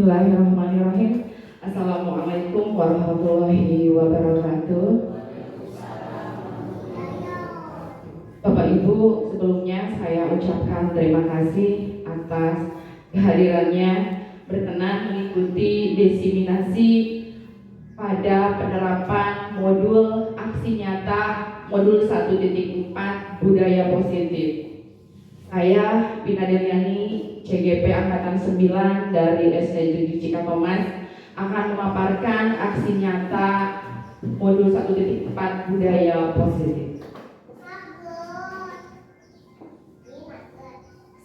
Bismillahirrahmanirrahim. Assalamualaikum warahmatullahi wabarakatuh. Bapak Ibu, sebelumnya saya ucapkan terima kasih atas kehadirannya berkenan mengikuti diseminasi pada penerapan modul aksi nyata modul 1.4 budaya positif. Saya Pina Deliani, CGP Angkatan 9 dari SD 7 Cikatomas akan memaparkan aksi nyata modul 1.4 budaya positif.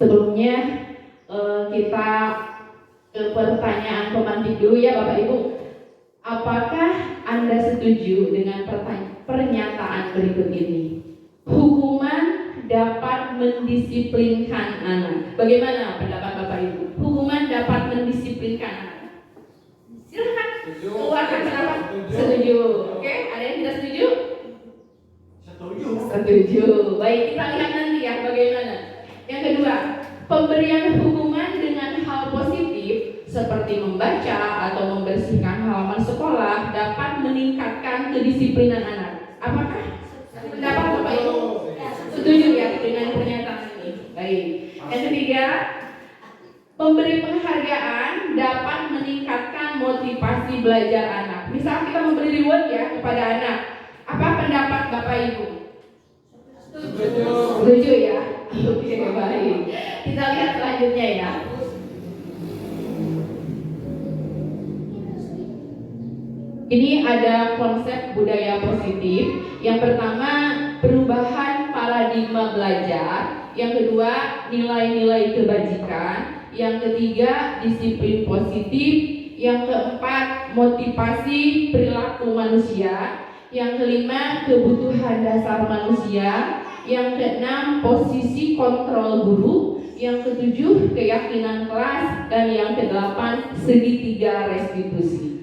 Sebelumnya kita ke pertanyaan pemantik dulu ya Bapak Ibu. Apakah Anda setuju dengan pernyataan berikut ini? Hukuman dapat mendisiplinkan anak. Bagaimana pendapat Bapak Ibu? Hukuman dapat mendisiplinkan anak. Silahkan keluarkan pendapat. Setuju. Oke, ada yang tidak setuju? Setuju. Setuju. Baik, kita lihat nanti ya bagaimana. Yang kedua, pemberian hukuman dengan hal positif seperti membaca atau membersihkan halaman sekolah dapat meningkatkan kedisiplinan anak. Apakah pendapat Bapak Ibu? Setuju ya dengan pernyataan ini? Baik. Yang ketiga, memberi penghargaan dapat meningkatkan motivasi belajar anak. Misal kita memberi reward ya kepada anak. Apa pendapat Bapak Ibu? Setuju. Setuju ya? Oke, baik. Kita lihat selanjutnya ya. Ini ada konsep budaya positif. Yang pertama, perubahan paradigma belajar. Yang kedua, nilai-nilai kebajikan. Yang ketiga, disiplin positif. Yang keempat, motivasi perilaku manusia. Yang kelima, kebutuhan dasar manusia. Yang keenam, posisi kontrol guru. Yang ketujuh, keyakinan kelas. Dan yang kedelapan, segitiga restitusi.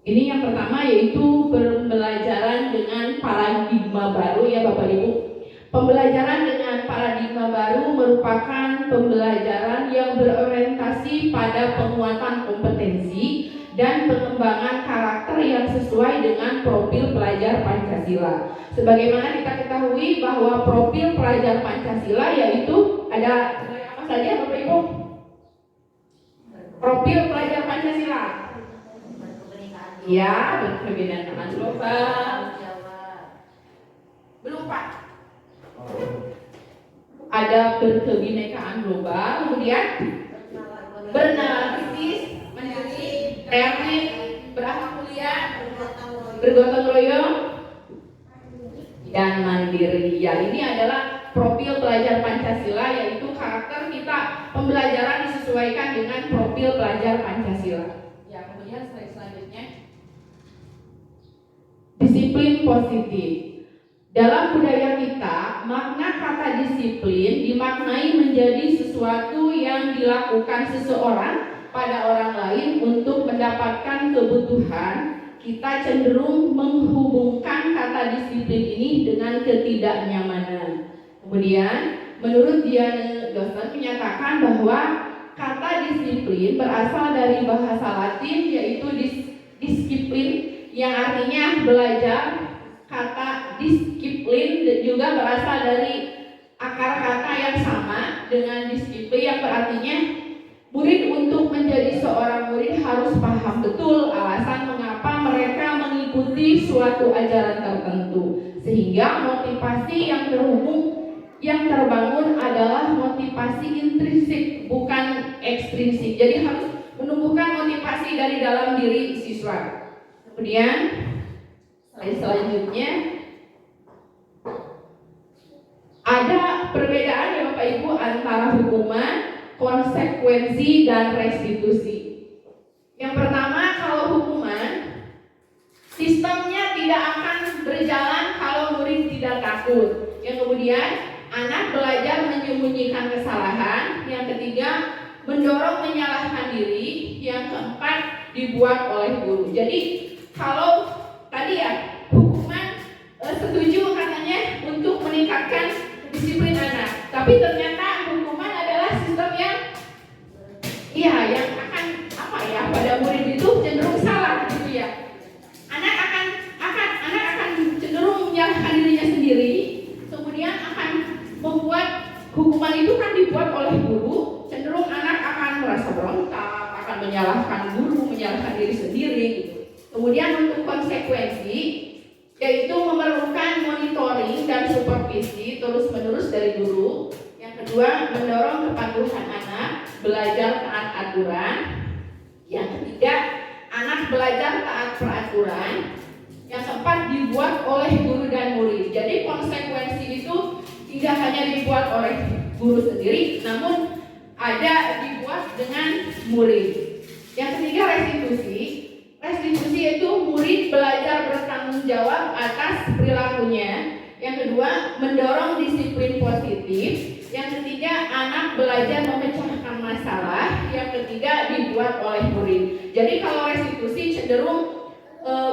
Ini yang pertama yaitu pembelajaran dengan paradigma baru ya Bapak Ibu. Pembelajaran dengan paradigma baru merupakan pembelajaran yang berorientasi pada penguatan kompetensi dan pengembangan karakter yang sesuai dengan profil pelajar Pancasila. Sebagaimana kita ketahui bahwa profil pelajar Pancasila yaitu ada apa saja Bapak Ibu? Profil pelajar Pancasila. Ya, berkebinekaan global. Belum Pak. Ada berkebinekaan global, kemudian bernalar kritis, mandiri, kreatif, berakhlak mulia, bergotong royong, dan mandiri. Ya, ini adalah profil pelajar Pancasila, yaitu karakter kita pembelajaran disesuaikan dengan profil pelajar Pancasila. Ya, kemudian selanjutnya. Disiplin positif. Dalam budaya kita, makna kata disiplin dimaknai menjadi sesuatu yang dilakukan seseorang pada orang lain untuk mendapatkan kebutuhan. Kita cenderung menghubungkan kata disiplin ini dengan ketidaknyamanan. Kemudian, menurut Diane Dawson menyatakan bahwa kata disiplin berasal dari bahasa Latin yaitu disiplin yang artinya belajar. Kata disiplin juga berasal dari akar kata yang sama dengan disiplin yang berartinya murid untuk menjadi seorang murid harus paham betul alasan mengapa mereka mengikuti suatu ajaran tertentu, sehingga motivasi yang terbangun adalah motivasi intrinsik bukan ekstrinsik. Jadi harus menumbuhkan motivasi dari dalam diri siswa. Kemudian selanjutnya ada perbedaan ya Bapak Ibu antara hukuman, konsekuensi, dan restitusi. Yang pertama, kalau hukuman sistemnya tidak akan berjalan kalau murid tidak takut. Yang kemudian anak belajar menyembunyikan kesalahan. Yang ketiga, mendorong menyalahkan diri. Yang keempat, dibuat oleh guru. Jadi kalau tadi ya hukuman setuju katanya untuk meningkatkan disiplin anak, tapi ternyata hukuman itu kan dibuat oleh guru, cenderung anak akan merasa berontak, akan menyalahkan guru, menyalahkan diri sendiri gitu. Kemudian untuk konsekuensi, yaitu memerlukan monitoring dan supervisi terus-menerus dari guru. Yang kedua, mendorong kepatuhan anak, belajar taat aturan. Yang ketiga, anak belajar taat peraturan. Yang keempat, dibuat oleh guru dan murid. Jadi konsekuensi itu tidak hanya dibuat oleh guru sendiri, namun ada dibuat dengan murid. Yang ketiga, restitusi. Restitusi itu murid belajar bertanggung jawab atas perilakunya. Yang kedua, mendorong disiplin positif. Yang ketiga, anak belajar memecahkan masalah. Yang ketiga, dibuat oleh murid. Jadi kalau restitusi cenderung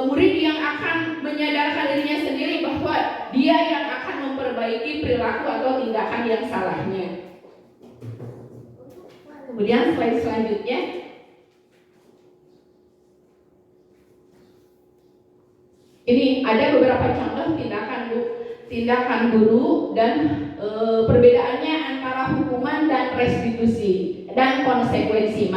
murid yang akan menyadarkan dirinya sendiri bahwa dia yang akan memperbaiki perilaku atau tindakan yang salahnya. Kemudian slide selanjutnya, ini ada beberapa contoh tindakan guru dan perbedaannya antara hukuman dan restitusi dan konsekuensi.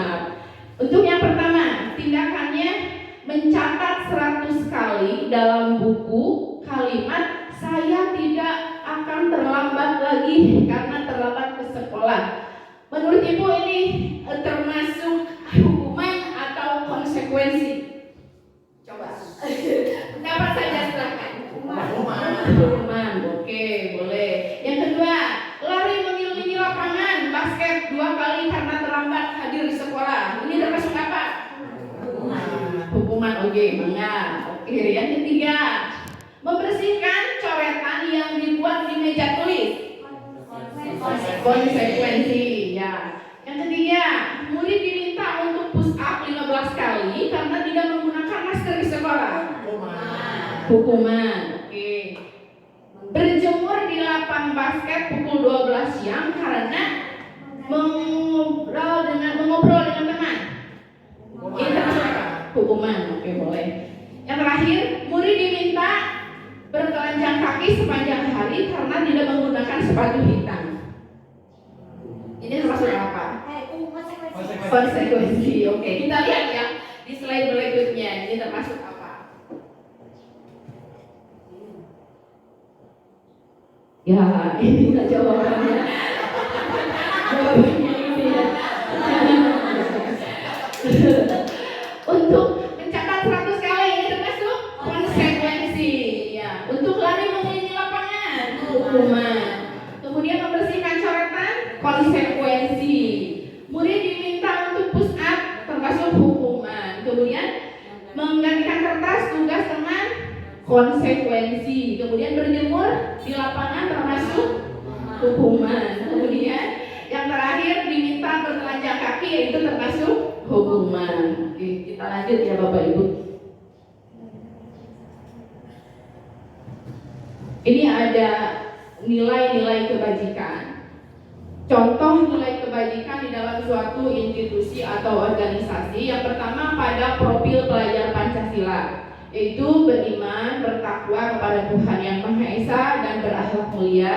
Untuk yang pertama, tindakannya mencatat 100 kali dalam buku kalimat "saya tidak akan terlambat lagi karena terlambat ke sekolah". Menurut Ibu ini termasuk hukuman atau konsekuensi? Coba. Pendapat saja silakan. Hukuman. Oke, boleh. Yang kedua, lari mengelilingi lapangan basket 2 kali karena terlambat hadir di sekolah. Ini termasuk apa? Hukuman. Oke, mangga. Oke, yang ketiga, membersihkan coretan yang dibuat di meja tulis. Konsekuensi, ya. Yang ketiga, murid diminta untuk push up 15 kali karena tidak menggunakan masker di sekolah. Hukuman. Oke. Berjemur di lapang basket pukul 12 siang karena mengobrol dengan teman. Ini termasuk apa? Hukuman. Oke, boleh. Yang terakhir, murid diminta bertelanjang kaki sepanjang hari karena tidak menggunakan sepatu hitam. Ini termasuk apa? Konsekuensi. Oke, kita lihat ya di slide berikutnya. Ini termasuk apa? Ya, ini enggak jawabannya. Jawabannya ini ya. Untuk mencatat 100 kali ini termasuk konsekuensi. Ya, untuk lari mengelilingi lapangan, hukuman. Kemudian membersihkan coretan, konsekuensi. Murid diminta untuk push up, termasuk hukuman. Kemudian menggantikan kertas tugas teman, konsekuensi. Kemudian berjemur di lapangan, termasuk hukuman. Kemudian yang terakhir diminta bertelanjang kaki, yaitu termasuk hukuman. Oke, kita lanjut ya Bapak Ibu. Ini ada nilai-nilai kebajikan. Contoh nilai kebajikan di dalam suatu institusi atau organisasi. Yang pertama, pada profil pelajar Pancasila, yaitu beriman, bertakwa kepada Tuhan Yang Maha Esa dan berakhlak mulia.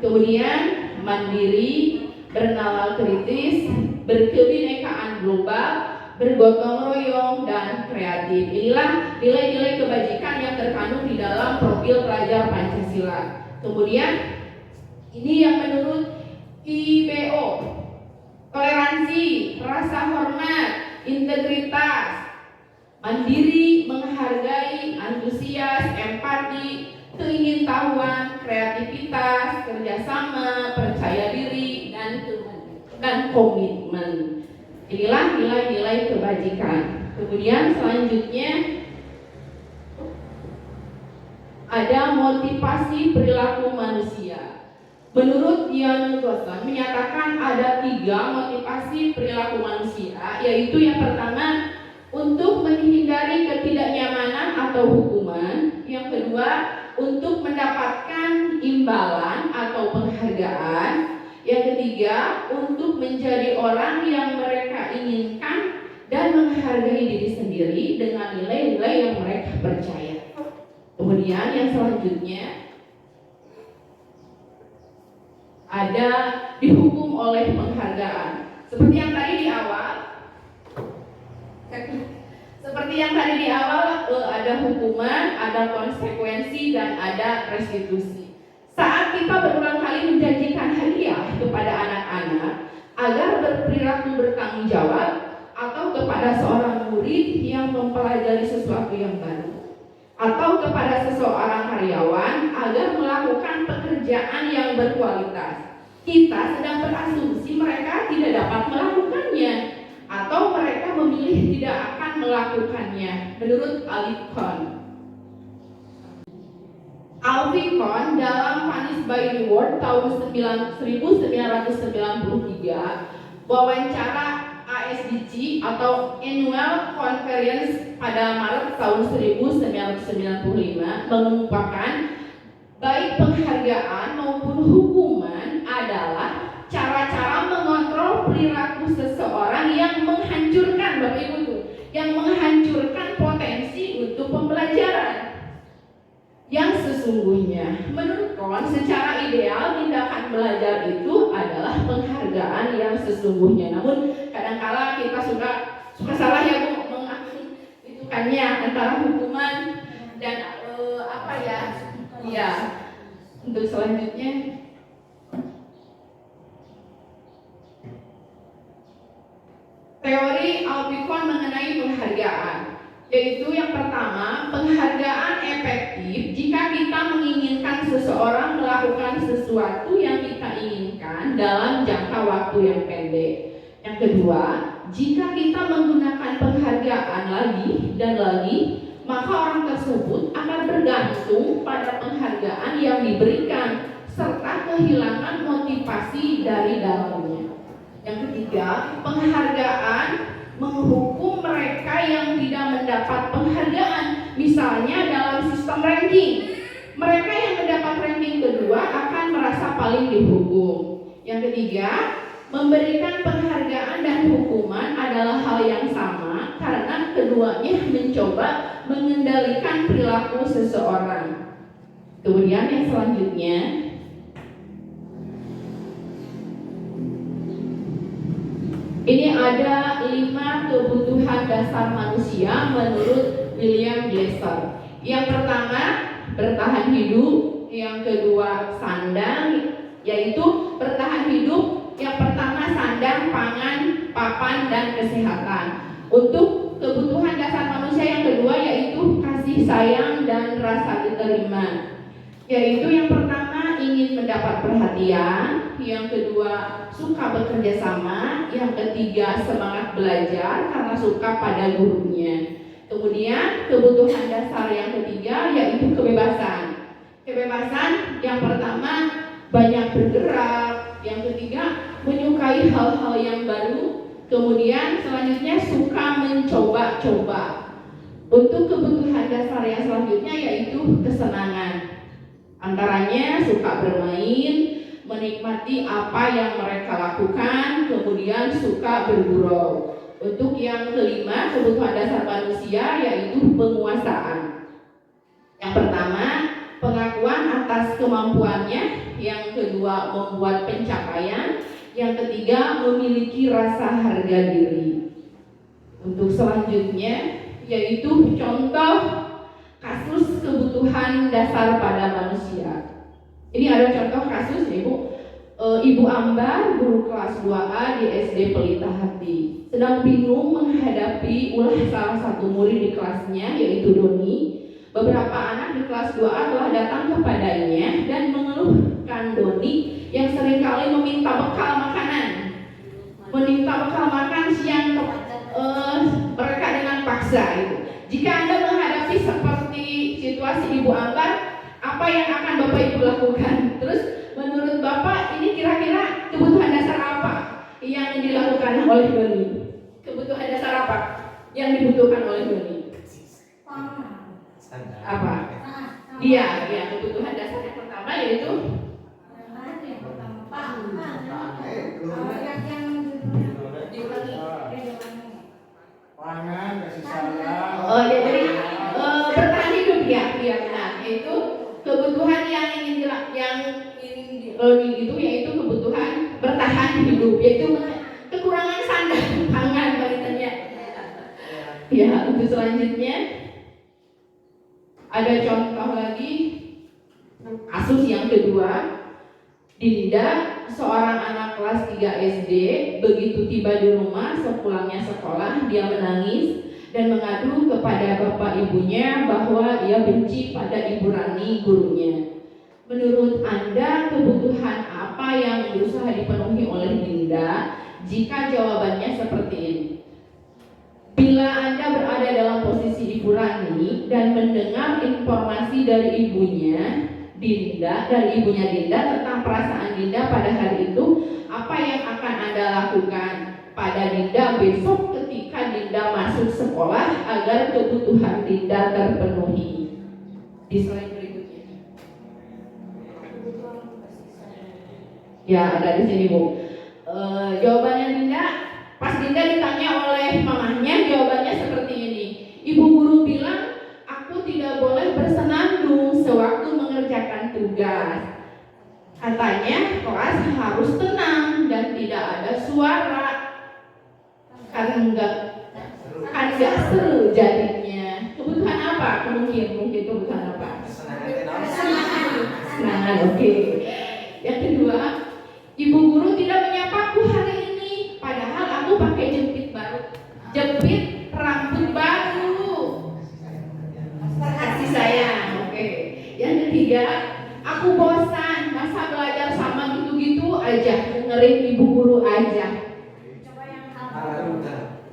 Kemudian mandiri, bernalar kritis, berkebinekaan global, bergotong royong, dan kreatif. Inilah nilai-nilai kebajikan yang terkandung di dalam profil pelajar Pancasila. Kemudian ini yang menurut IBO: toleransi, rasa hormat, integritas, mandiri, menghargai, antusias, empati, keingintahuan, kreativitas, kerjasama, percaya diri, dan komitmen. Inilah nilai-nilai kebajikan. Kemudian selanjutnya ada motivasi perilaku manusia. Menurut Ian Gosson menyatakan ada 3 motivasi perilaku manusia, yaitu yang pertama, untuk menghindari ketidaknyamanan atau hukuman. Yang kedua, untuk mendapatkan imbalan atau penghargaan. Yang ketiga, untuk menjadi orang yang mereka inginkan dan menghargai diri sendiri dengan nilai-nilai yang mereka percaya. Kemudian yang selanjutnya ada dihukum oleh penghargaan. Seperti yang tadi di awal, ada hukuman, ada konsekuensi, dan ada restitusi. Saat kita berulang kali menjanjikan hadiah kepada anak-anak agar berperilaku bertanggung jawab, atau kepada seorang murid yang mempelajari sesuatu yang baru, atau kepada seseorang karyawan agar melakukan pekerjaan yang berkualitas, kita sedang berasumsi mereka tidak dapat melakukannya, atau mereka memilih tidak akan melakukannya. Menurut Alvin Cohn dalam Punish by Reward tahun 1993, wawancara ASDG atau Annual Conference pada Maret tahun 1995 mengungkapkan baik penghargaan maupun hukuman adalah cara-cara mengontrol perilaku seseorang yang menghancurkan, Bapak Ibu itu, yang menghancurkan potensi untuk pembelajaran. Yang sesungguhnya, menurut Cohn, secara ideal tindakan belajar itu adalah penghargaan yang sesungguhnya. Namun kadangkala kita suka salah ya Bu, mengitukannya antara hukuman dan untuk selanjutnya teori Alvin Cohn mengenai penghargaan, yaitu yang pertama, penghargaan efektif jika kita menginginkan seseorang melakukan sesuatu yang kita inginkan dalam jangka waktu yang pendek. Yang kedua, jika kita menggunakan penghargaan lagi dan lagi, maka orang tersebut akan bergantung pada penghargaan yang diberikan serta kehilangan motivasi dari dalamnya. Yang ketiga, penghargaan menghukum mereka yang tidak mendapat penghargaan. Misalnya dalam sistem ranking, mereka yang mendapat ranking kedua akan merasa paling dihukum. Yang ketiga, memberikan penghargaan dan hukuman adalah hal yang sama karena keduanya mencoba mengendalikan perilaku seseorang. Kemudian yang selanjutnya, ini ada 5 kebutuhan dasar manusia menurut William Glasser. Yang pertama, bertahan hidup. Yang kedua, sandang, yaitu bertahan hidup. Yang pertama, sandang, pangan, papan, dan kesehatan. Untuk kebutuhan dasar manusia yang kedua yaitu kasih sayang dan rasa diterima. Yaitu yang pertama, ingin mendapat perhatian. Yang kedua, suka bekerja sama. Yang ketiga, semangat belajar karena suka pada gurunya. Kemudian kebutuhan dasar yang ketiga yaitu kebebasan. Kebebasan yang pertama, banyak bergerak. Yang ketiga, menyukai hal-hal yang baru. Kemudian selanjutnya suka mencoba-coba. Untuk kebutuhan dasar yang selanjutnya yaitu kesenangan. Antaranya suka bermain, menikmati apa yang mereka lakukan, kemudian suka bergurau. Untuk yang kelima, kebutuhan dasar manusia yaitu penguasaan. Yang pertama, pengakuan atas kemampuannya. Yang kedua, membuat pencapaian. Yang ketiga, memiliki rasa harga diri. Untuk selanjutnya yaitu contoh kasus kebutuhan dasar pada manusia. Ini ada contoh kasus Ibu. Ibu Ambar, guru kelas 2A di SD Pelita Hati, sedang bingung menghadapi ulah salah satu murid di kelasnya yaitu Doni. Beberapa anak di kelas 2A telah datang kepadanya dan mengeluhkan Doni yang seringkali meminta bekal makanan. Siang mereka dengan paksa itu. Jika Anda menghadapi seperti situasi Ibu Ambar, apa yang akan Bapak Ibu lakukan? Terus menurut Bapak ini kira-kira kebutuhan dasar apa yang dilakukan oleh Doni? Kebutuhan dasar apa yang dibutuhkan oleh Doni? Apa? Iya, kebutuhan dasar yang pertama yaitu pangan, kasih sayang. Jadi bertahan hidup ya benar. Yaitu kebutuhan yang ingin learning itu yaitu kebutuhan bertahan hidup, yaitu kekurangan sandang pangan bahasanya. Ya, untuk selanjutnya ada contoh lagi kasus yang kedua. Dinda, seorang anak kelas 3 SD, begitu tiba di rumah sepulangnya sekolah, dia menangis dan mengadu kepada bapak ibunya bahwa ia benci pada Ibu Rani, gurunya. Menurut Anda, kebutuhan apa yang berusaha dipenuhi oleh Dinda jika jawabannya seperti ini? Bila Anda berada dalam posisi Ibu Rani dan mendengar informasi dari ibunya Dinda tentang perasaan Dinda pada hari itu, apa yang akan Anda lakukan pada Dinda besok ketika Dinda masuk sekolah agar kebutuhan Dinda terpenuhi? Di slide berikutnya. Ya, ada di sini, Bu. Jawabannya Dinda, pas Dinda ditanya oleh mamanya, jawabannya seperti ini. Ibu guru bilang, aku tidak boleh bersenandung sewaktu mengerjakan tugas. Katanya kelas harus tenang dan tidak ada suara. Kan enggak seru jadinya. Kebutuhan apa? Mungkin kebutuhan apa? Kesenangan. Oke. Yang kedua, ibu guru tidak menyapaku hari ini, padahal aku pakai jepit rambut baru. Kasih sayang. Oke. Yang ketiga, aku bosan masa belajar sama gitu-gitu aja, dengerin ibu guru aja. Coba yang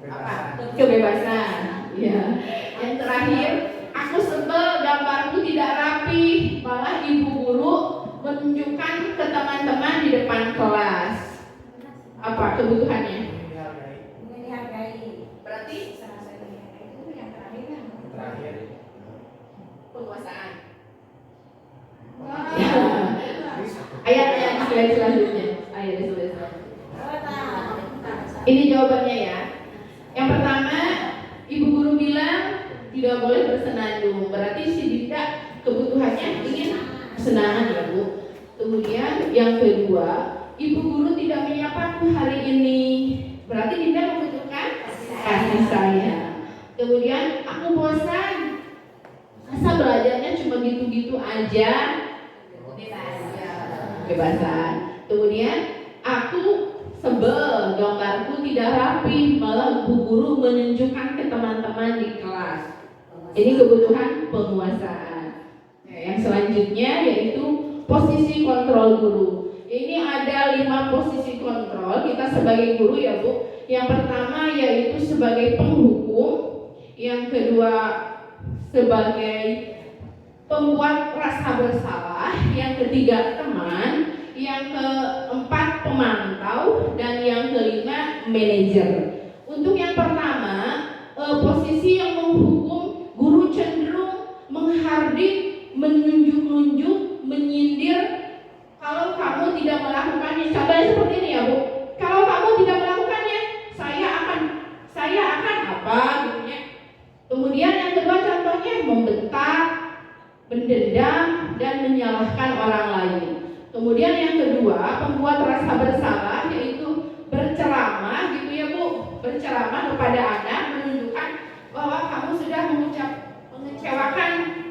Apa? Kebebasan. Ya. Yang terakhir, aku sebel gambarku tidak rapi, malah ibu guru menunjukkan ke teman-teman di depan kelas. Apa kebutuhannya? dihargai. Berarti Serasa dihargai itu yang terakhir kan? penguasaan. Ayat-ayat di slide selanjutnya. Ini jawabannya ya. Yang pertama, ibu guru bilang tidak boleh bersenandung. Berarti si Dinda kebutuhannya ingin kesenangan ya, Bu. Kemudian yang kedua, ibu guru tidak menyapaku hari ini. Berarti Dinda membutuhkan kasih sayang. Kemudian aku bosan. Masa belajarnya cuma gitu-gitu aja. Kebebasan. Kemudian aku sebel gambarku tidak rapi, malah bu guru menunjukkan ke teman-teman di kelas. Ini kebutuhan penguasaan. Yang selanjutnya yaitu posisi kontrol guru. Ini ada 5 posisi kontrol kita sebagai guru ya, Bu. Yang pertama yaitu sebagai penghukum, yang kedua sebagai pembuat rasa bersalah, yang ketiga teman, yang keempat pemantau, dan yang kelima manajer. Untuk yang pertama, posisi yang menghukum, guru cenderung menghardik, menunjuk-nunjuk, menyindir. Kalau kamu tidak melakukannya, contohnya seperti ini ya, Bu. Kalau kamu tidak melakukannya, saya akan apa gitu ya. Kemudian yang kedua contohnya membentak, mendendam, dan menyalahkan orang lain. Kemudian yang kedua, pembuat rasa bersalah, yaitu berceramah gitu ya, Bu. Berceramah kepada anak, menunjukkan bahwa kamu sudah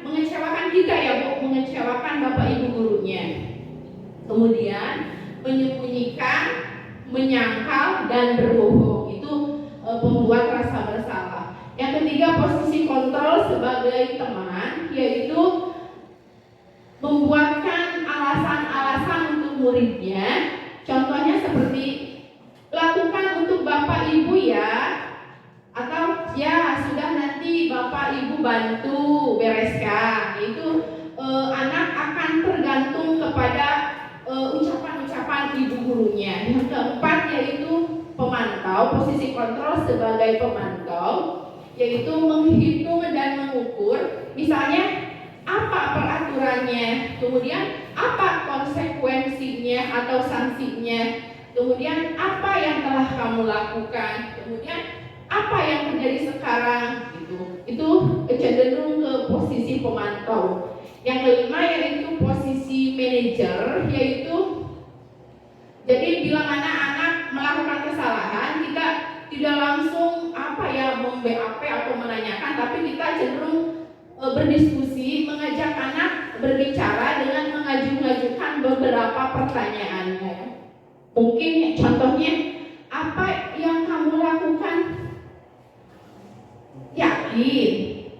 mengecewakan kita ya, Bu, mengecewakan Bapak Ibu gurunya. Kemudian menyembunyikan, menyangkal, dan berbohong. Itu pembuat rasa bersalah. Yang ketiga, posisi kontrol sebagai teman, yaitu membuatkan alasan-alasan untuk muridnya. Contohnya seperti lakukan untuk Bapak Ibu ya, atau ya sudah nanti Bapak Ibu bantu bereskan. Itu anak akan tergantung kepada ucapan-ucapan ibu gurunya. Yang keempat yaitu pemantau, posisi kontrol sebagai pemantau, yaitu menghitung dan mengukur, misalnya apa peraturannya, kemudian apa konsekuensinya atau sanksinya, kemudian apa yang telah kamu lakukan, kemudian apa yang terjadi sekarang, itu cenderung ke posisi pemantau. Yang kelima yaitu posisi manajer, yaitu cenderung berdiskusi, mengajak anak berbicara dengan mengajukan beberapa pertanyaannya. Mungkin contohnya, apa yang kamu lakukan? Yakin?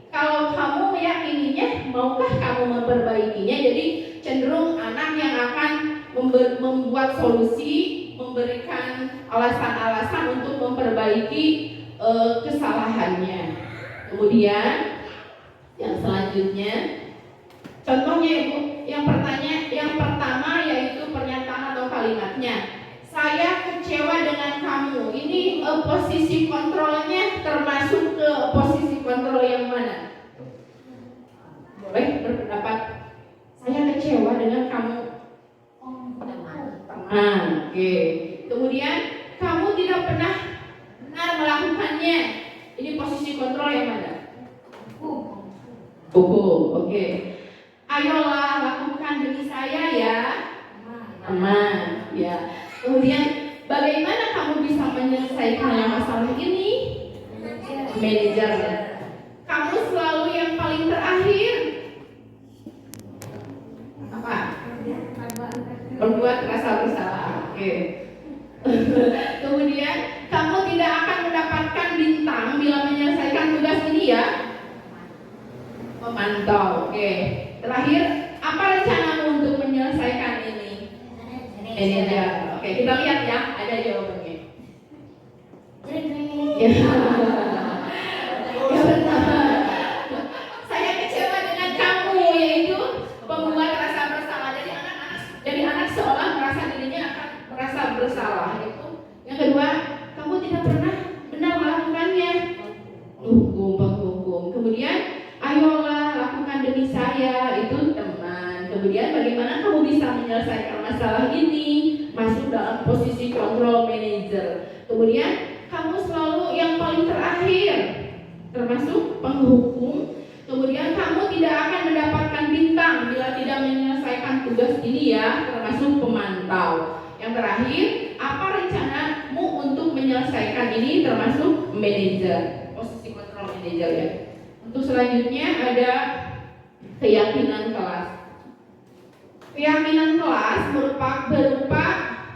Kalau kamu meyakininya, maukah kamu memperbaikinya? Jadi cenderung anak yang akan membuat solusi, memberikan alasan-alasan untuk memperbaiki kesalahannya. Kemudian yang selanjutnya, contohnya Ibu, yang pertama yaitu pernyataan atau kalimatnya. Saya kecewa dengan kamu. Ini posisi kontrolnya termasuk ke posisi kontrol yang mana? Boleh berpendapat. Saya kecewa dengan kamu. Teman. Oke. Kemudian kamu tidak pernah benar melakukannya. Ini posisi kontrol yang mana? Hukum. Oke. Ayolah lakukan demi saya ya. Teman. Ya. Kemudian bagaimana kamu bisa menyelesaikan masalah ini? Manajer. Kamu selalu yang paling terakhir. Apa? Berbuat rasa bersalah. Oke. Kemudian kamu tidak akan mendapatkan bintang bila menyelesaikan tugas ini ya. Memantau. Oke. Terakhir, apa rencanamu untuk menyelesaikan ini? Manajer. Oke, kita lihat ya, ada jawabannya. Ya. Yang pertama, saya kecewa dengan kamu, yaitu membuat rasa bersalah. Jadi anak seolah merasa dirinya akan merasa bersalah. Itu. Yang kedua, kamu tidak pernah benar melakukannya. Hukum. Kemudian, ayolah lakukan demi saya. Itu teman. Kemudian, bagaimana kamu bisa menyelesaikan masalah ini? Masuk dalam posisi kontrol manager. Kemudian kamu selalu yang paling terakhir, termasuk penghukum. Kemudian kamu tidak akan mendapatkan bintang bila tidak menyelesaikan tugas ini ya, termasuk pemantau. Yang terakhir, apa rencanamu untuk menyelesaikan ini, termasuk manajer, posisi kontrol manager ya. Untuk selanjutnya ada keyakinan kelas. Keyakinan kelas berupa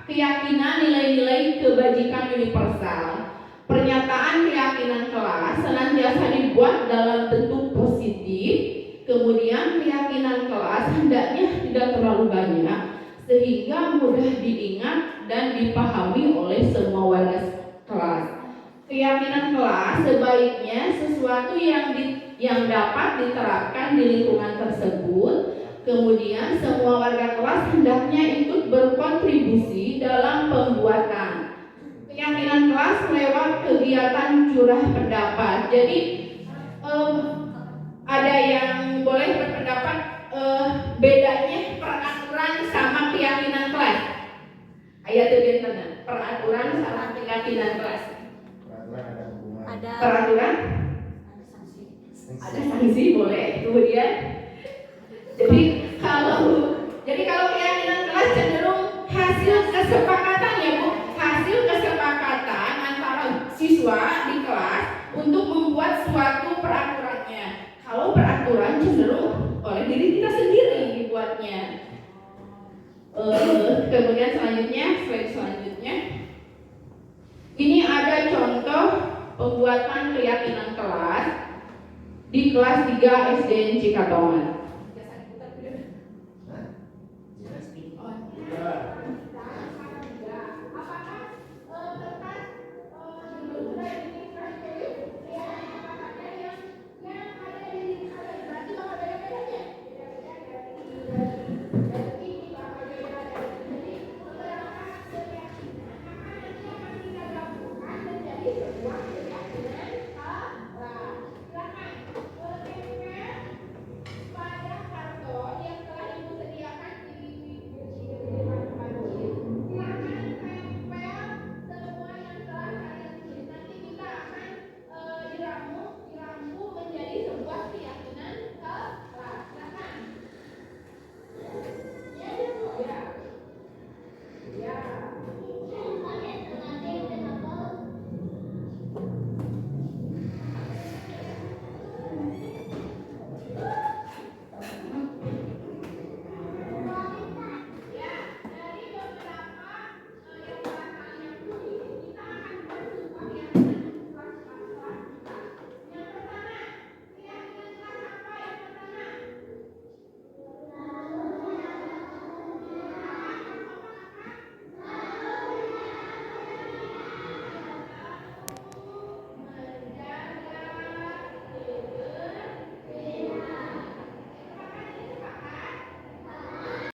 keyakinan nilai-nilai kebajikan universal. Pernyataan keyakinan kelas senantiasa dibuat dalam bentuk positif. Kemudian keyakinan kelas hendaknya tidak terlalu banyak sehingga mudah diingat dan dipahami oleh semua warga kelas. Keyakinan kelas sebaiknya sesuatu yang dapat diterapkan di lingkungan tersebut. Kemudian semua warga kelas hendaknya ikut berkontribusi dalam pembuatan. Keyakinan kelas lewat kegiatan curah pendapat. Jadi ada yang boleh berpendapat bedanya peraturan sama keyakinan kelas. Ayat itu peraturan sama keyakinan kelas. Peraturan ada sanksi boleh. Kemudian jadi kalau keyakinan kelas cenderung hasil kesepakatan ya Bu, hasil kesepakatan antara siswa di kelas untuk membuat suatu peraturannya. Kalau peraturan cenderung oleh diri kita sendiri dibuatnya. Kemudian selanjutnya ini ada contoh pembuatan keyakinan kelas di kelas 3 SDN Cikatongan.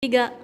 3.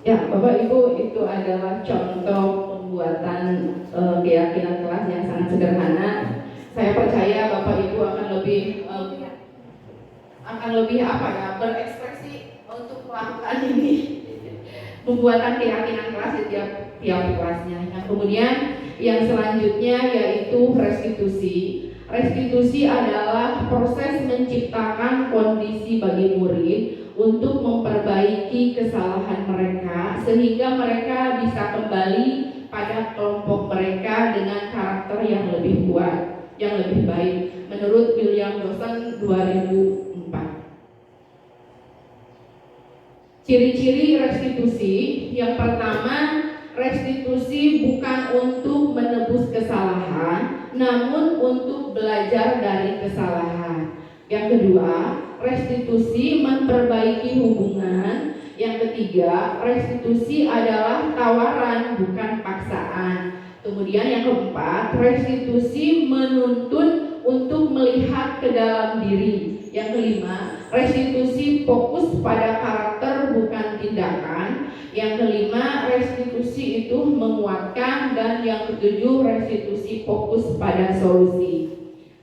Ya, Bapak Ibu, itu adalah contoh pembuatan keyakinan kelas yang sangat sederhana. Saya percaya Bapak Ibu akan lebih berekspresi untuk melakukan ini, pembuatan keyakinan kelas di tiap kelasnya. Nah, kemudian yang selanjutnya yaitu restitusi. Restitusi adalah proses menciptakan kondisi bagi murid untuk memperbaiki kesalahan mereka sehingga mereka bisa kembali pada kelompok mereka dengan karakter yang lebih kuat, yang lebih baik menurut William Dawson 2004. Ciri-ciri restitusi yang pertama, restitusi bukan untuk menebus kesalahan namun untuk belajar dari kesalahan. Yang kedua, restitusi memperbaiki hubungan. Yang ketiga, restitusi adalah tawaran bukan paksaan. Kemudian yang keempat, restitusi menuntun untuk melihat ke dalam diri. Yang kelima, restitusi fokus pada karakter bukan tindakan. Yang kelima, restitusi itu menguatkan. Dan yang ketujuh, restitusi fokus pada solusi.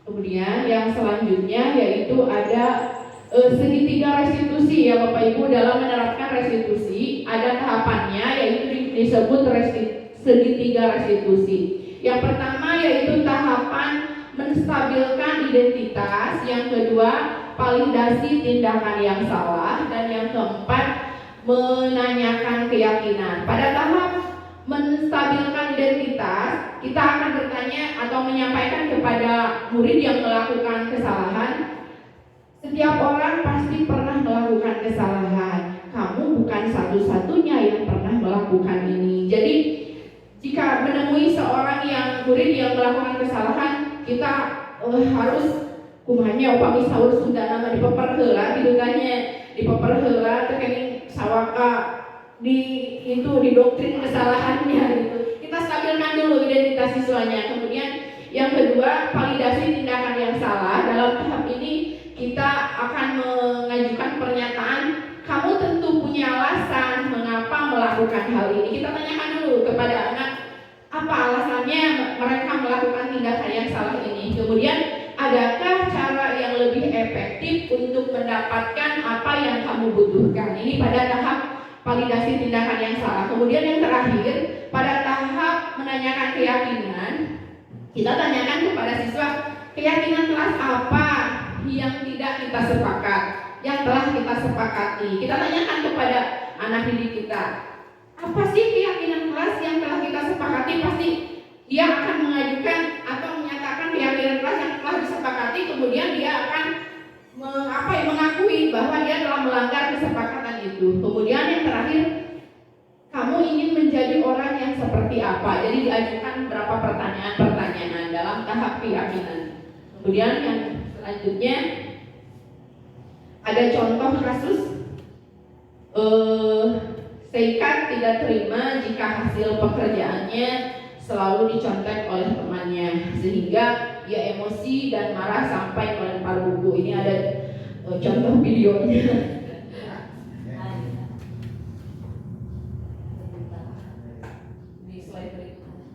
Kemudian yang selanjutnya yaitu ada segitiga restitusi ya Bapak Ibu. Dalam menerapkan restitusi ada tahapannya yaitu disebut segitiga restitusi. Yang pertama yaitu tahapan menstabilkan identitas, yang kedua validasi tindakan yang salah, dan yang keempat menanyakan keyakinan. Pada tahap menstabilkan identitas, kita akan bertanya atau menyampaikan kepada murid yang melakukan kesalahan, setiap orang pasti pernah melakukan kesalahan. Kamu bukan satu-satunya yang pernah melakukan ini. Jadi jika menemui seorang murid yang melakukan kesalahan, kita harus kumanya upami sahur Sunda nama dipeperheula gitu tanya, dipeperheula tekening sawaka didoktrin kesalahannya gitu. Kita stabilkan dulu identitas siswanya. Kemudian yang kedua, validasi tindakan yang salah. Dalam tahap ini kita akan mengajukan pernyataan, kamu tentu punya alasan mengapa melakukan hal ini. Kita tanyakan dulu kepada anak, apa alasannya mereka melakukan tindakan yang salah ini. Kemudian adakah cara yang lebih efektif untuk mendapatkan apa yang kamu butuhkan. Ini pada tahap validasi tindakan yang salah. Kemudian yang terakhir, pada tahap menanyakan keyakinan, kita tanyakan kepada siswa, keyakinan kelas apa yang tidak kita sepakat, yang telah kita sepakati. Kita tanyakan kepada anak didik kita, apa sih keyakinan kelas yang telah kita sepakati. Pasti dia akan mengajukan atau menyatakan keyakinan kelas yang telah disepakati. Kemudian dia akan mengakui bahwa dia telah melanggar kesepakatan itu. Kemudian yang terakhir, kamu ingin menjadi orang yang seperti apa. Jadi diajukan beberapa pertanyaan dalam tahap keyakinan. Kemudian yang selanjutnya ada contoh kasus Seikat tidak terima jika hasil pekerjaannya selalu dicontek oleh temannya sehingga ia emosi dan marah sampai melempar buku. Ini ada contoh videonya. Di slide berikutnya.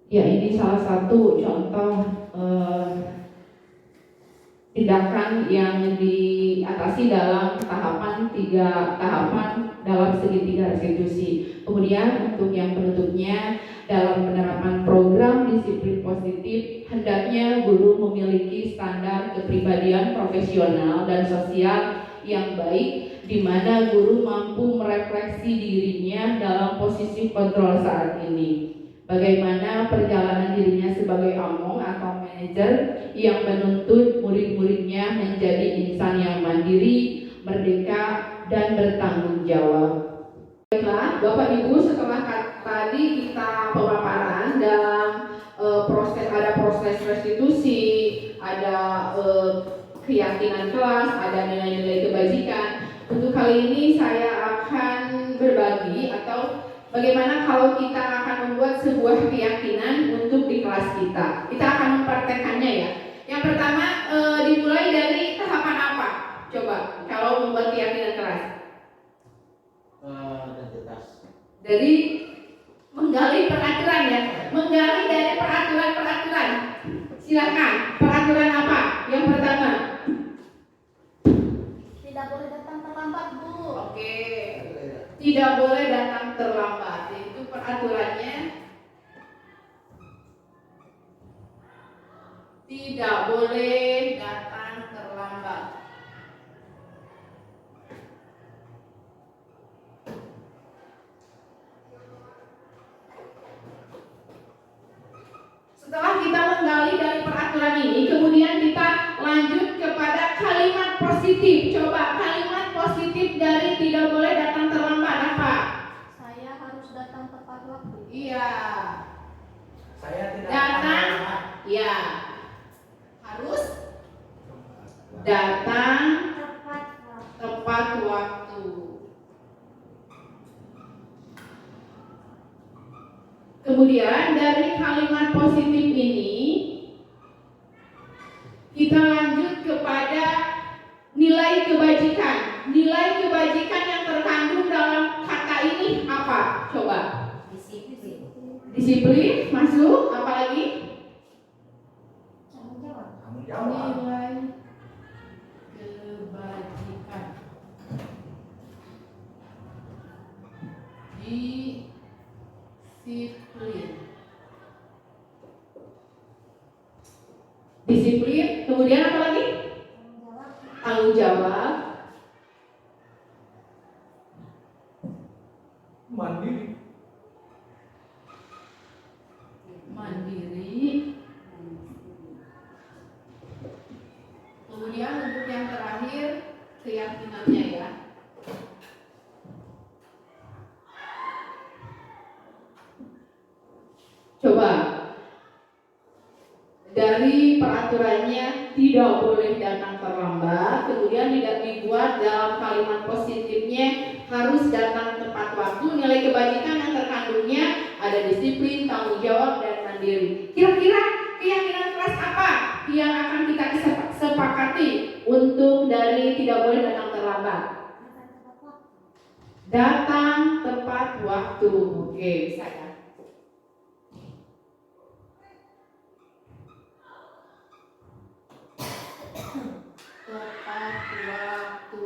Ya, ini salah satu contoh tindakan yang diatasi dalam tiga tahapan dalam segitiga restitusi. Kemudian untuk yang penutupnya, dalam penerapan program disiplin positif, hendaknya guru memiliki standar kepribadian profesional dan sosial yang baik, di mana guru mampu merefleksi dirinya dalam posisi kontrol saat ini. Bagaimana perjalanan dirinya sebagai among atau manajer yang menuntut murid-muridnya menjadi insan yang mandiri, merdeka, dan bertanggung jawab. Baiklah, Bapak Ibu, setelah tadi kita pemaparan dalam proses restitusi, ada keyakinan kelas, ada nilai-nilai kebajikan. Untuk kali ini saya akan berbagi atau bagaimana kalau kita akan membuat sebuah keyakinan untuk di kelas kita. Kita akan mempraktekannya ya. Yang pertama dimulai dari tahapan apa? Coba kalau membuat keyakinan kelas. Identitas. Dari menggali peraturan ya. Menggali dari peraturan. Silakan. Peraturan apa? Yang pertama. Tidak boleh datang terlambat, Bu. Oke. Tidak boleh datang terlambat. Itu peraturannya. Tidak boleh datang terlambat. Setelah kita menggali dari peraturan ini, kemudian kita lanjut kepada kalimat positif. Coba kalimat positif dari tidak boleh datang terlambat apa? Saya harus datang tepat waktu. Iya. Saya tidak Datang. Iya. Harus datang tepat waktu. Kemudian dari kalimat positif ini kita lanjut kepada nilai kebajikan. Nilai kebajikan yang terkandung dalam kata ini apa? Coba. Disiplin masuk. Apa lagi? Tanggung jawab. Kamu jawab. Nilai kebajikan. Disiplin. Kemudian apa lagi? Tanggung jawab. Mandiri. Kemudian untuk yang terakhir keyakinannya ya. Coba dari peraturannya tidak boleh datang terlambat, kemudian tidak dibuat dalam kalimat positifnya harus datang tepat waktu. Nilai kebajikan yang terkandungnya ada disiplin, tanggung jawab, dan mandiri. Kira-kira keyakinan kelas apa yang akan kita sepakati untuk dari tidak boleh datang terlambat? Datang tepat waktu. Oke, bisa ya? Tepat waktu.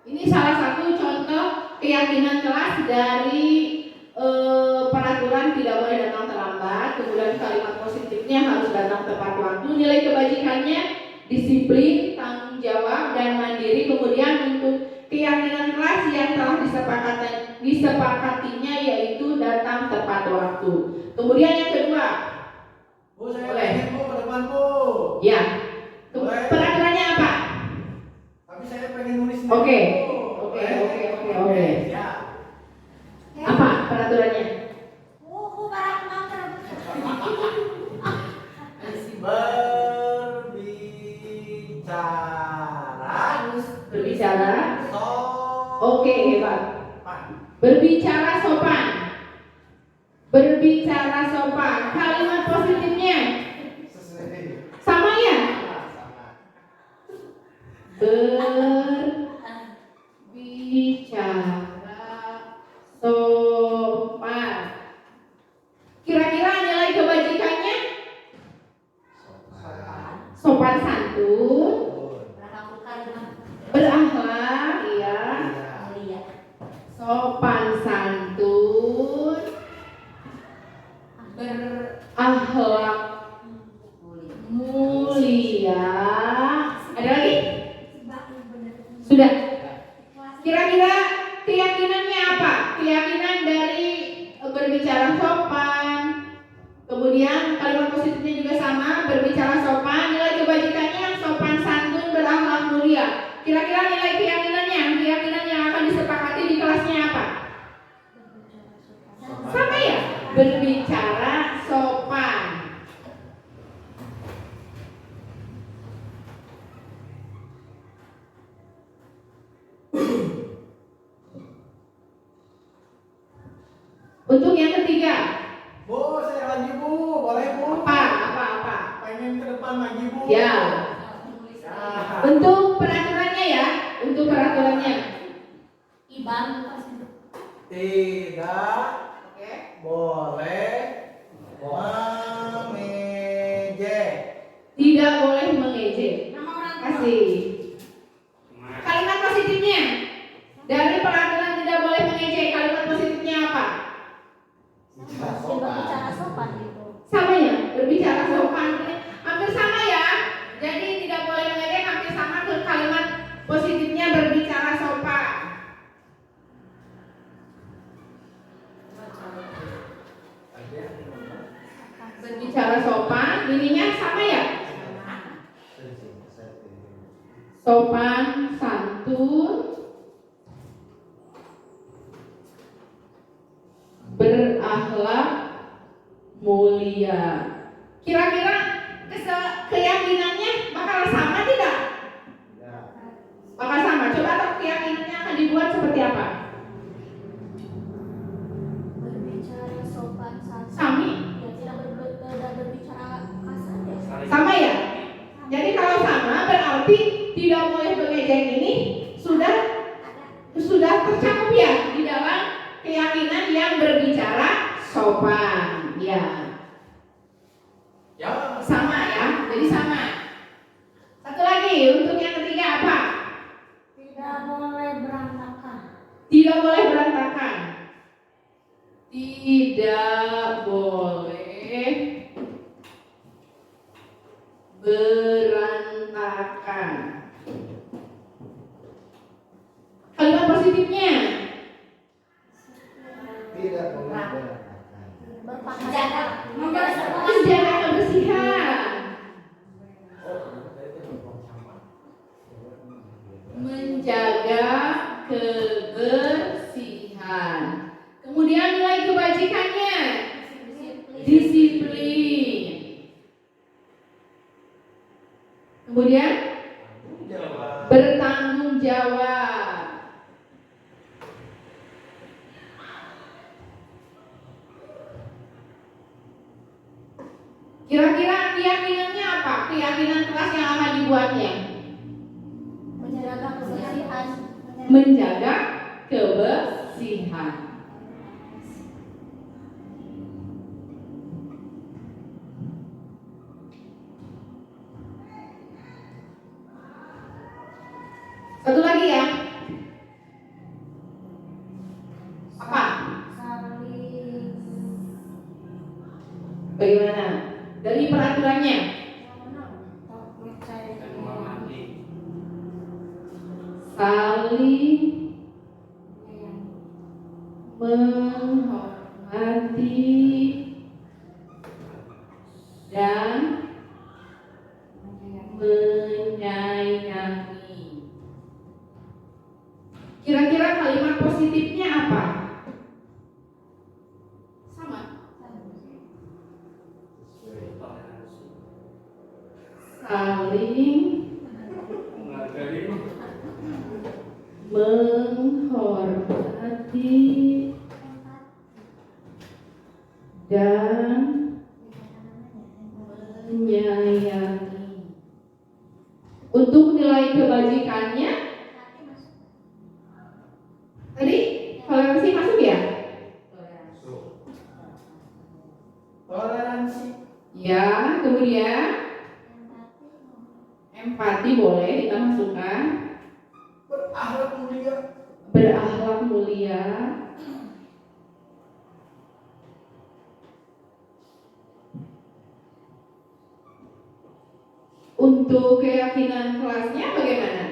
Ini salah satu contoh keyakinan kelas dari peraturan tidak boleh datang terlambat. Kemudian kalimat positifnya harus datang tepat waktu. Nilai kebajikannya disiplin, tanggung jawab, dan mandiri. Kemudian untuk keyakinan kelas yang telah disepakatinya yaitu datang tepat waktu. Kemudian yang kedua, Bu, saya boleh. pengen Bu ke depan Bu. Ya, Boleh. peraturannya apa? Tapi saya pengen nulis sendiri, Oke. Bu. Oke, Boleh? oke, oke. Ya. Apa peraturannya? Barang makan. Berbicara. sopan. Oke, hebat. Berbicara sopan. Berbicara sopan. Kalimat positifnya sama ya? Berbicara sopan. Kira-kira nilai kebajikannya? Sopan santun, berakhlak, ya. Sopan santun, berakhlak mulia. Ada lagi? Sudah. Kira-kira keyakinannya apa? Keyakinan dari berbicara sopan. Kemudian kalimat positifnya juga sama, berbicara sopan. Nilai kebajikannya sopan santun, berakhlak mulia. Kira-kira nilai keyakinan yang akan disepakati di kelasnya apa? Sama ya? Berbicara sopan. Untuk yang ketiga, Bu, saya lagi Bu. Boleh Bu? apa? Pengen ke depan lagi Bu. Ya. Ya. Untuk peraturannya ya, untuk peraturannya. Tidak Oke. boleh mengejek. Tidak boleh mengejek. Nama orang tua. Kasih. Kalimat positifnya dari peraturan tidak boleh mengejek. Kalimat positifnya apa? Berbicara sopan gitu. Sama ya, berbicara sopan. Hampir sama ya. Jadi tidak boleh mengejek hampir sama ke kalimat positifnya berbicara sopan. Berbicara sopan, ininya sama ya? Sopan, santun, berakhlak mulia. Kira-kira keyakinannya bakal sama tidak? Bakal sama. Coba atau keyakinannya akan dibuat seperti apa? Berbicara sopan santun. Sami. Ya, tidak berbicara kasar ya. Sama ya? Jadi kalau sama berarti tidak boleh mengejek ini sudah tercakup ya di dalam keyakinan yang berbicara sopan. Ya. Ya. Sama ya. Jadi sama. Satu lagi untuk yang ketiga apa? Tidak boleh berantakan. Tidak boleh berantakan. Tidak boleh berantakan. Kalimat positifnya Tidak boleh berantakan. Berpakaian. menjaga kebersihan. Menjaga kebersihan. Kemudian nilai kebajikannya Kemudian Jawab. bertanggung jawab. Kira-kira keyakinannya apa? Keyakinan kelas yang akan dibuatnya? Menjaga kebersihan. Menjaga kebersihan. Satu lagi ya. Apa? Saling Bagaimana? Dari peraturannya. Saling menghormati dan menyayangi. Kira-kira kalimat positifnya apa? Sama. Saling menghormati dan menyayangi. Untuk nilai kebajikannya tadi toleransi masuk ya? Toleransi. Ya, kemudian empati boleh kita masukkan. Berakhlak mulia. Berakhlak mulia. Untuk keyakinan kelasnya bagaimana?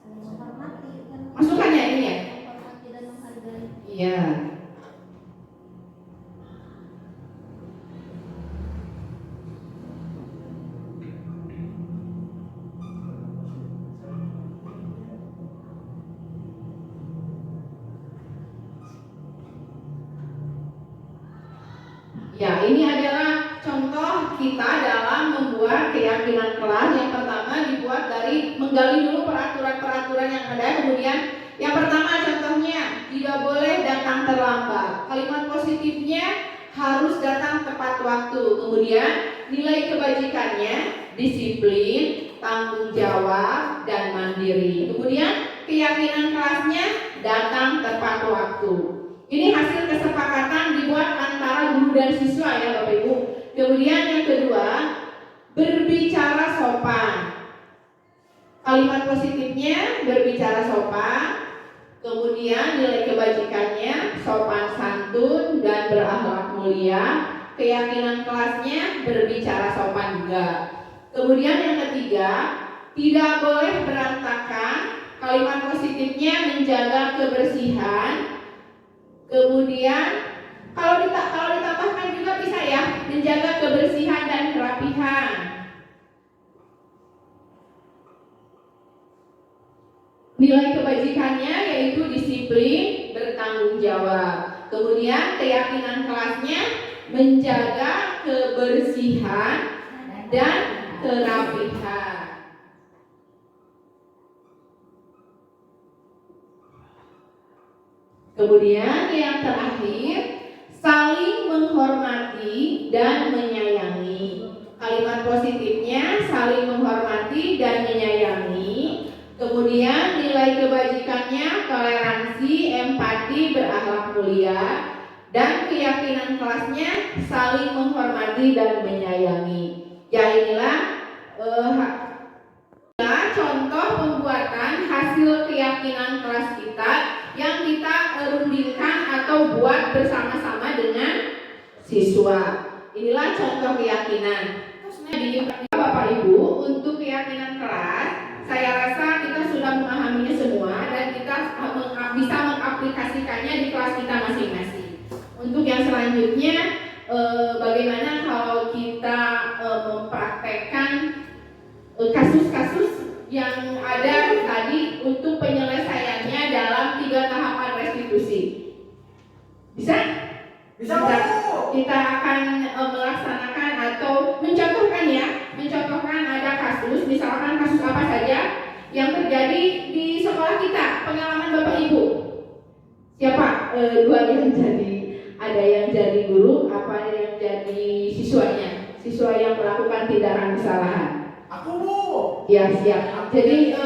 menghormati dan Masukannya ini ya? menghormati dan menghargai. Iya. Ya, ini adalah contoh kita dalam membuat keyakinan kelas. Yang pertama dibuat dari menggali dulu peraturan-peraturan yang ada. Kemudian yang pertama contohnya tidak boleh datang terlambat. Kalimat positifnya harus datang tepat waktu. Kemudian nilai kebajikannya disiplin, tanggung jawab, dan mandiri. Kemudian keyakinan kelasnya datang tepat waktu. Ini hasil kesepakatan dibuat antara guru dan siswa ya Bapak Ibu. Kemudian yang kedua, berbicara sopan. Kalimat positifnya berbicara sopan. Kemudian nilai kebajikannya sopan santun dan berakhlak mulia. Keyakinan kelasnya berbicara sopan juga. Kemudian yang ketiga, tidak boleh berantakan. Kalimat positifnya menjaga kebersihan. Kemudian kalau ditambahkan juga bisa ya, menjaga kebersihan dan kerapihan. Nilai kebajikannya yaitu disiplin, bertanggung jawab. Kemudian keyakinan kelasnya menjaga kebersihan dan kerapihan. Kemudian yang terakhir, saling menghormati dan menyayangi. Kalimat positifnya saling menghormati dan menyayangi. Kemudian nilai kebajikannya toleransi, empati, berakhlak mulia. Dan keyakinan kelasnya saling menghormati dan menyayangi. Ya inilah contoh pembuatan hasil keyakinan kelas kita yang kita rundingkan atau buat bersama-sama dengan siswa. Inilah contoh keyakinan. Di Bapak Ibu, untuk keyakinan kelas, saya rasa kita sudah memahaminya semua dan kita bisa mengaplikasikannya di kelas kita masing-masing. Untuk yang selanjutnya, bagaimana kalau kita mempraktekkan kasus-kasus yang ada tadi untuk penyelesaiannya dalam 3 tahapan restitusi. Bisa? Bisa. Kita akan melaksanakan atau mencontohkan ada kasus saja yang terjadi di sekolah kita, pengalaman Bapak Ibu. Siapa dua yang jadi, ada yang jadi guru, apa yang jadi siswanya, siswa yang melakukan tindakan kesalahan? Aku Bu. Ya siap. Jadi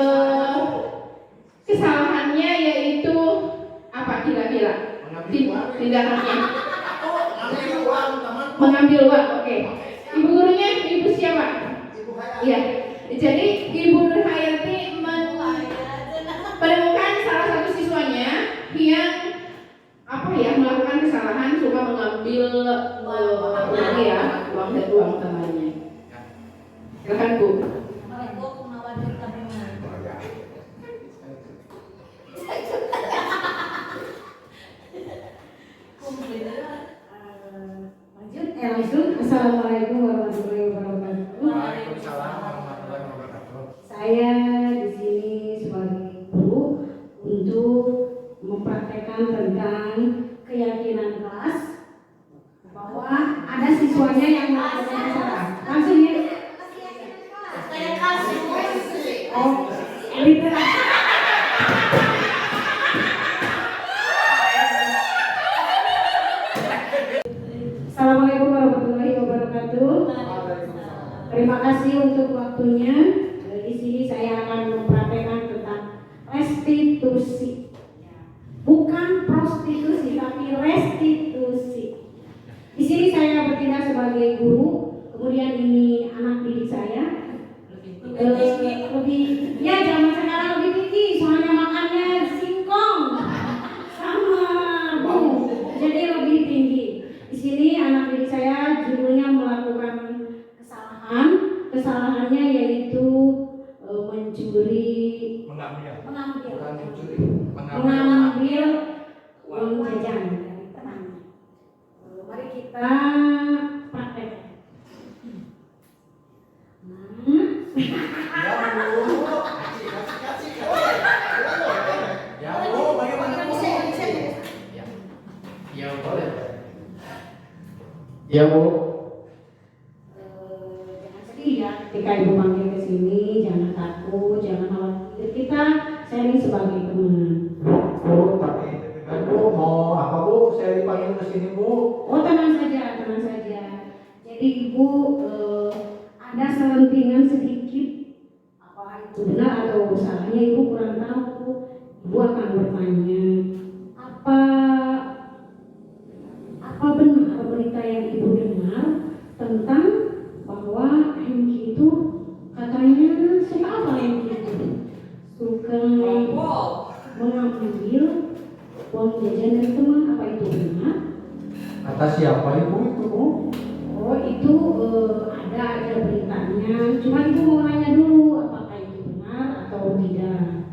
kesalahannya yaitu apa kira-kira? Tindakannya Aku ngambil uang teman. mengambil uang. Oke. Ibu gurunya ibu siapa? Ibu Hayati. Iya. Jadi Ibu Nur Hayati menemukan salah satu siswanya yang melakukan kesalahan, suka mengambil uang temannya. Silakan Bu. Langsung. Assalamualaikum warahmatullahi wabarakatuh. Waalaikumsalam warahmatullahi wabarakatuh. Saya di sini sebagai guru untuk mempraktekkan tentang keyakinan kelas bahwa ada siswanya yang melakukan kesalahan. Langsung ya. Oh, literasi. Assalamualaikum warahmatullahi wabarakatuh. Terima kasih untuk waktunya. Di sini saya akan mempraktekkan tentang restitusi. Bukan prostitusi, tapi restitusi. Di sini saya bertindak sebagai guru, kemudian ini anak didik saya. Ya zaman sekarang lebih tinggi, soalnya makannya singkong sama Bu, jadi lebih tinggi. Di sini anak didik saya judulnya melakukan kesalahannya yaitu mencuri, mengambil uang jajan dari temannya. Mari kita praktek. Ya Bu, bagaimana Bu? Ya boleh. Ya Bu. Jangan sedih ya ketika ibu panggil ke sini, jangan takut, jangan khawatir. Kita sharing sebagai teman. Bu, tapi Bu mau apa Bu? Saya dipanggil ke sini Bu. Oh tenang saja, tenang saja. Jadi ibu ada selentingan sedikit, apa itu benar atau salahnya ibu kurang tahu. Ibu akan bertanya, apa benar berita yang ibu dengar tentang bahwa Hengki itu katanya suka apa Hengki itu? Suka mengambil uang jajan dari teman, apa itu benar? Kata siapa Ibu itu Bu? Oh itu ada aja beritanya, cuma ibu mau nanya dulu apakah itu benar atau tidak.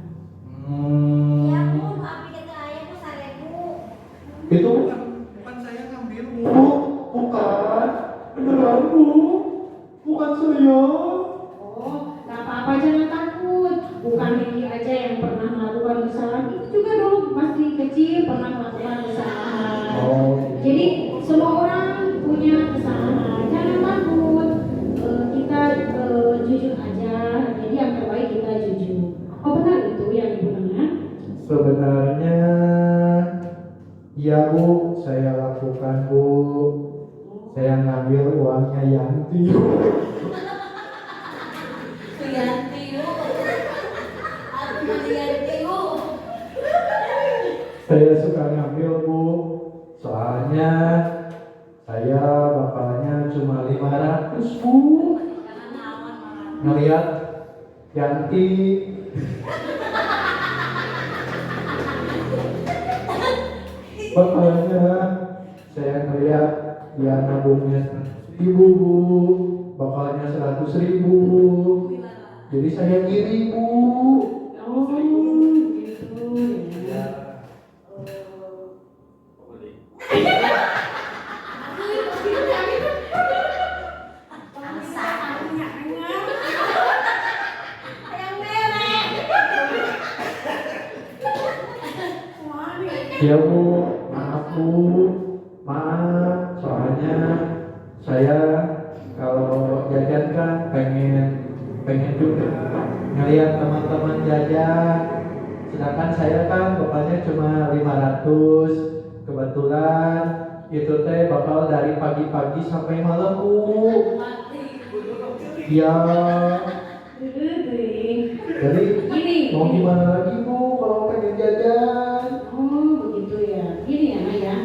Itu bukan saya ngambil Bu. Bukan. Beneran Bu. Bukan saya. Oh nggak apa-apa, jangan takut. Bukan Hengki aja yang pernah melakukan kesalahan, itu juga dulu masih kecil pernah melakukan kesalahan. Oh. Jadi semua orang punya kesalahan, jangan takut. Kita jujur aja. Jadi yang terbaik kita jujur. Apa benar itu yang ibu dengar? Sebenarnya iya Bu, saya lakukan Bu. Saya ngambil uangnya Yanti. Saya suka ngambil Bu. Soalnya saya bakalnya cuma 500 Bu. Ngeliat Yanti. Bakalnya saya ngeliat dia nabungnya 1.000 Bu, bakalnya 100.000. Jadi saya iri Bu. Oh gitu ya. Ya Bu, maaf Bu, maaf. Soalnya saya kalau jajan kan pengen itu ngelihat teman-teman jajan, sedangkan saya kan bapaknya cuma 500. Kebetulan itu teh bakal dari pagi-pagi sampai malam Bu. Ya, jadi Gini. mau gimana lagi Bu kalau pengen jajan? Oh begitu ya. Gini ya Nak ya.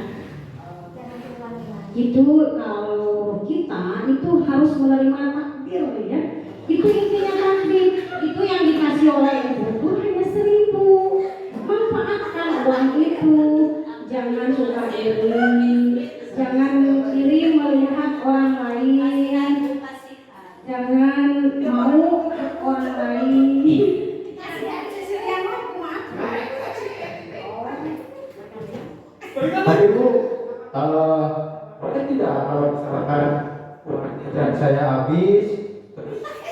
Jangan diulangi. Itu kalau kita itu harus menerima takdir ya. Itu intinya takdir. Itu yang dikasih oleh ibu itu hanya 1.000. Manfaatkan uang itu. Jangan suka iri. Jangan iri melihat orang lain. Jangan mau orang lain. Tapi Bu, boleh tidak kalau misalkan jajan saya habis,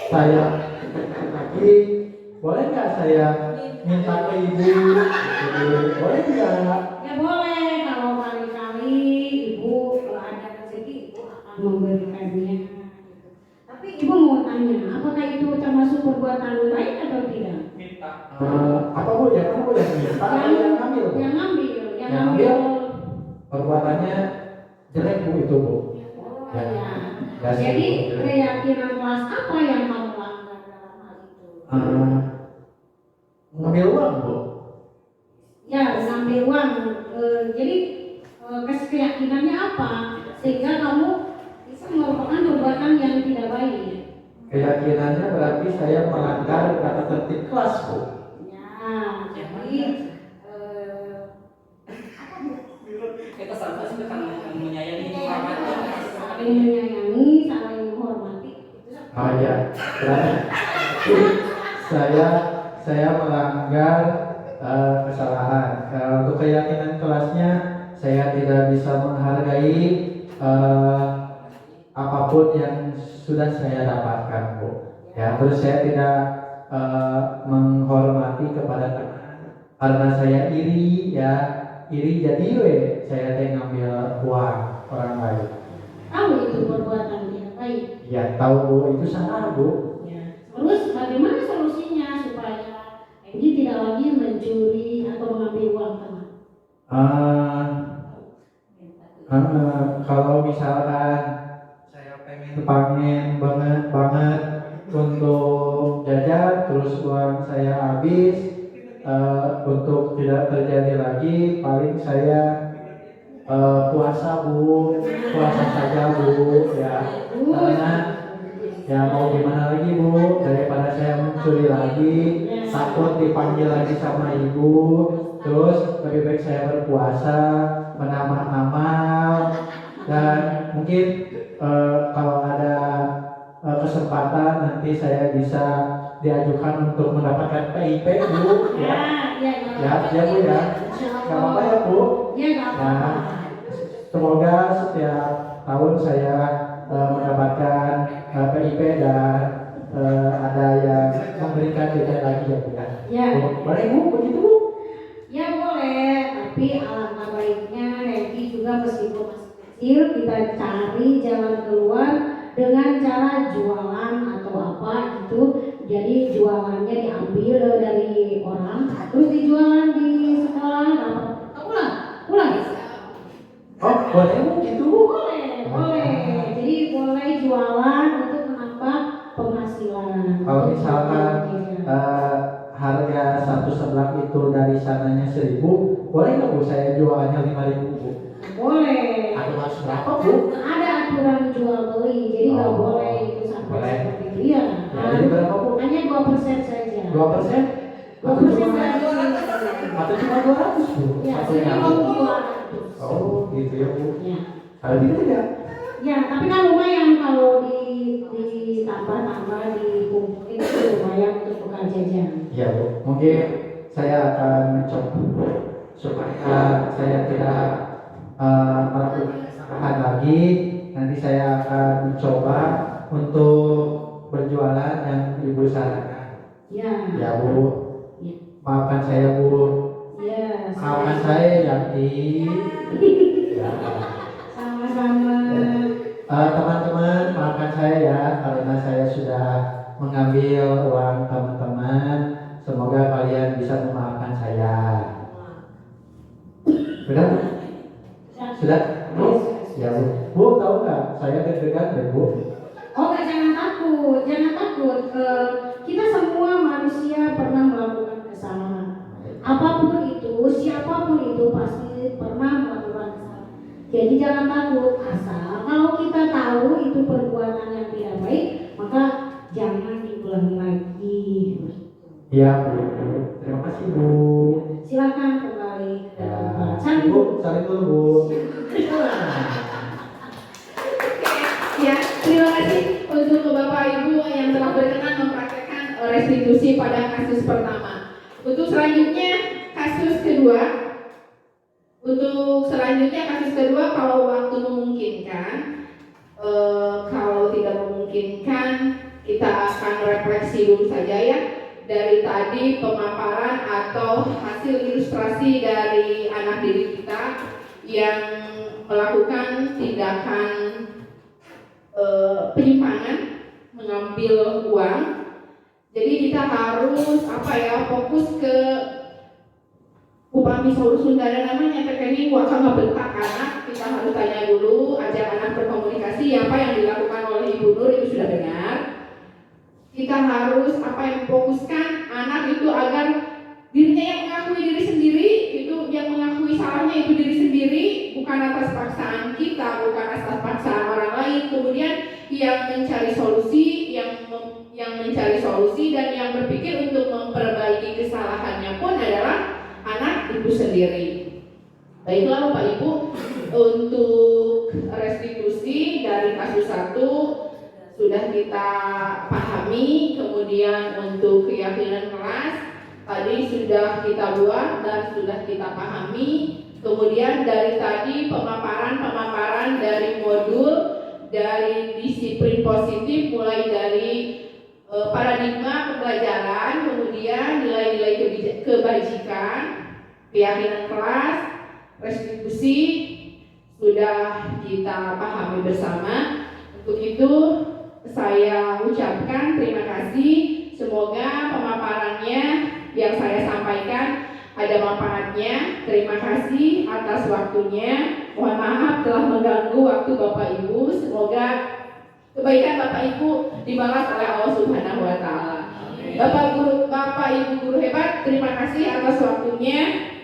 saya lagi, boleh nggak saya minta ke Ibu? Boleh tidak? Ya boleh, kalau kali-kali ibu ada rezeki ibu akan memberikannya. Tapi ibu mau tanya, apakah itu termasuk perbuatan baik atau tidak? Apa Bu? Yang Bu yang minta atau yang ngambil? Bu? Yang ngambil, Yang ngambil. Perbuatannya jelek Bu itu Bu. Oh Ya. ya. Ya, Jadi sih, Bu. keyakinan kelas apa yang kamu langgar dalam hal itu? Ngambil uang Bu. Ya, ngambil uang. Jadi keyakinannya apa? Sehingga kamu bisa merupakan perbuatan yang tidak baik. Keyakinannya berarti saya melanggar kata tertib kelas Bu. Ya, jadi Kita sama sih kan menyayangi hormati. saling menyayangi, saling menghormati. Oh ya, berarti saya melanggar kesalahan. Untuk keyakinan kelasnya, saya tidak bisa menghargai apapun yang sudah saya dapatkan, Bu. Ya, terus saya tidak menghormati kepada teman karena saya iri, ya iri jadi saya ngambil uang orang lain. Tahu itu perbuatan tidak baik. Ya tahu Bu, itu salah Bu. Ya. Terus bagaimana solusinya supaya Enggi tidak lagi mencuri atau mengambil uang teman? Kalau misalkan saya pengen banget untuk jajan, terus uang saya habis, untuk tidak terjadi lagi, paling saya puasa Bu, puasa saja Bu, ya karena ya mau gimana lagi Bu, daripada saya mencuri lagi, takut dipanggil lagi sama ibu, terus lebih baik saya berpuasa, menambah amal, dan mungkin kalau ada kesempatan nanti saya bisa diajukan untuk mendapatkan PIP Bu, ya Bu ya, nggak apa-apa ya Bu. Ya nggak apa-apa. Ya, semoga setiap tahun saya mendapatkan PIP dan ada yang memberikan jajan lagi ya Bu ya. Ya. Boleh Bu, begitu Bu? Ya boleh, tapi alangkah baiknya Enggi juga meskipun masih kecil kita cari jalan keluar dengan cara jualan atau apa gitu. Jadi jualannya diambil dari orang, terus dijualan di sekolah, ulang. Oh boleh Bu, gitu Bu? Boleh. Jadi boleh jualan untuk menambah penghasilan. Kalau misalkan harga satu seblak itu dari sananya 1.000, boleh nggak Bu saya jualannya 5.000 Bu? Boleh. Atau harus berapa Bu? Ada aturan jual beli, jadi nggak Oh, boleh itu sampai boleh. seperti itu. Iya. Ya, jadi berapa Bu? Hanya 2% saja. 2%? 2% saja. Atau cuma 200 Bu? Ya, Satu jadi yang mau Bu? 200. Oh gitu ya Bu. Ya. Kalau gitu ya? Ya, tapi kan lumayan kalau ditambah dikumpulin itu lumayan untuk bekal jajan. Iya Bu, mungkin saya akan mencoba supaya saya tidak melakukan kesalahan lagi. Nanti saya akan mencoba untuk berjualan yang Ibu sarankan. Ya. Ya Bu, Ya. maafkan saya Bu. Ya. Maafkan saya Yanti. Ya. Sama-sama. Teman-teman maafkan saya ya karena saya sudah mengambil uang teman-teman. Semoga kalian bisa memaafkan saya. Sudah? Sudah? Bu? Ya Bu. Bu tahu nggak? Saya deg-degan deh Bu. Oh, jangan takut, jangan takut. Kita semua manusia pernah melakukan kesalahan. Apapun itu, siapapun itu pasti pernah melakukan kesalahan. Jadi jangan takut, asal kalau kita tahu itu perbuatan yang tidak baik, maka jangan diulangi lagi. Iya Bu. Terima kasih Bu. Silakan kembali ke Ya. tempat. Saling Bu, saling dulu Bu. Ya, terima kasih untuk Bapak Ibu yang telah berkenan mempraktekkan restitusi pada kasus pertama. Untuk selanjutnya kasus kedua. Untuk selanjutnya kasus kedua kalau waktu memungkinkan, kalau tidak memungkinkan kita akan refleksi dulu saja ya. Dari tadi pemaparan atau hasil ilustrasi dari anak didik kita yang melakukan tindakan penyimpangan, mengambil uang. Jadi kita harus fokus ke upami saurus Sundara namanya terkini wakang ngebentak anak. Kita harus tanya dulu, ajak anak berkomunikasi apa yang dilakukan oleh Ibu Nur itu sudah benar. Kita harus fokuskan anak itu agar dirinya yang mengakui diri sendiri, itu yang mengakui salahnya itu diri sendiri, bukan atas paksaan kita, bukan atas paksaan orang lain. Kemudian yang mencari solusi, yang mencari solusi dan yang berpikir untuk memperbaiki kesalahannya pun adalah anak ibu sendiri. Baiklah Bapak Ibu, untuk restitusi dari kasus 1 sudah kita pahami, kemudian untuk keyakinan kelas tadi sudah kita buat dan sudah kita pahami. Kemudian dari tadi pemaparan dari modul dari disiplin positif, mulai dari paradigma pembelajaran, kemudian nilai-nilai kebajikan, keyakinan kelas, restitusi sudah kita pahami bersama. Untuk itu saya ucapkan terima kasih. Semoga pemaparannya yang saya sampaikan ada manfaatnya. Terima kasih atas waktunya. Mohon maaf telah mengganggu waktu Bapak Ibu. Semoga kebaikan Bapak Ibu dibalas oleh Allah Subhanahu wa taala. Bapak Ibu guru hebat, terima kasih atas waktunya.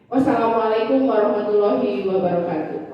Wassalamualaikum warahmatullahi wabarakatuh.